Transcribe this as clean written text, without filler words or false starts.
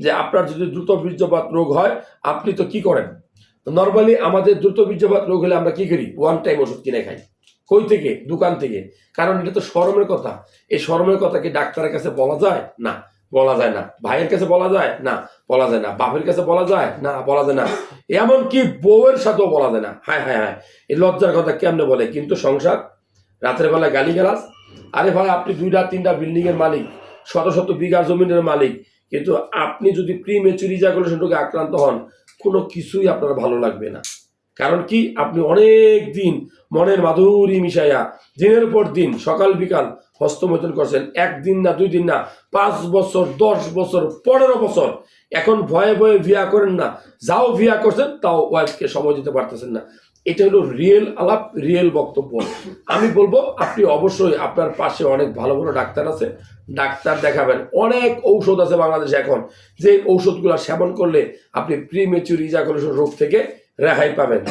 যে আপনার যদি দ্রুত বীর্যপাত রোগ হয় আপনি তো কি করেন? নর্মালি আমাদের দ্রুত বীর্যপাত রোগ হলে আমরা কি করি? ওয়ান টাইম ওষুধ কিনে খাই। কই থেকে? দোকান থেকে। কারণ এটা তো শরমের কথা। এই শরমের কথা কি ডাক্তারের কাছে বলা যায়? না, বলা যায় না। ভাইয়ের কাছে বলা যায়? না, বলা যায় না। বাপের কাছে বলা যায়? না, বলা যায় না। এমনকি বউয়ের সাথেও বলা যায় না। হায় হায় হায়, এই লজ্জার কথা কেমনে বলে? কিন্তু সংসার, রাতের বেলা গালিগালাজ। আরে ভাই, আপনি 2টা 3টা বিল্ডিং এর মালিক, শত শত বিঘা জমিনের মালিক, কিন্তু আপনি যদি প্রিমেচুর ইজাকুলেশন রোগে আক্রান্ত হন, কোনো কিছুই আপনার ভালো লাগবে না। কারণ কি? আপনি অনেক দিন মনের মাধুরী মিশাইয়া দিনের পর দিন সকাল বিকাল হস্তমৈথুন করছেন, 1 দিন না 2 দিন না, 5 বছর 10 বছর 15 বছর। এখন ভয়ে ভয়ে বিয়া করেন না, যাও বিয়া করছেন তাও ওয়াইফকে সময় দিতে পারতেছেন না। এটা হলো রিয়েল আলাপ, রিয়েল বক্তব্য। আমি বলবো আপনি অবশ্যই, আপনার পাশে অনেক ভালো ভালো ডাক্তার আছে, ডাক্তার দেখাবেন। অনেক ঔষধ আছে বাংলাদেশে এখন, যে ঔষধগুলো সেবন করলে আপনি প্রিমেচুর ইজাকুলেশন রোগ থেকে রেহাই পাবেন।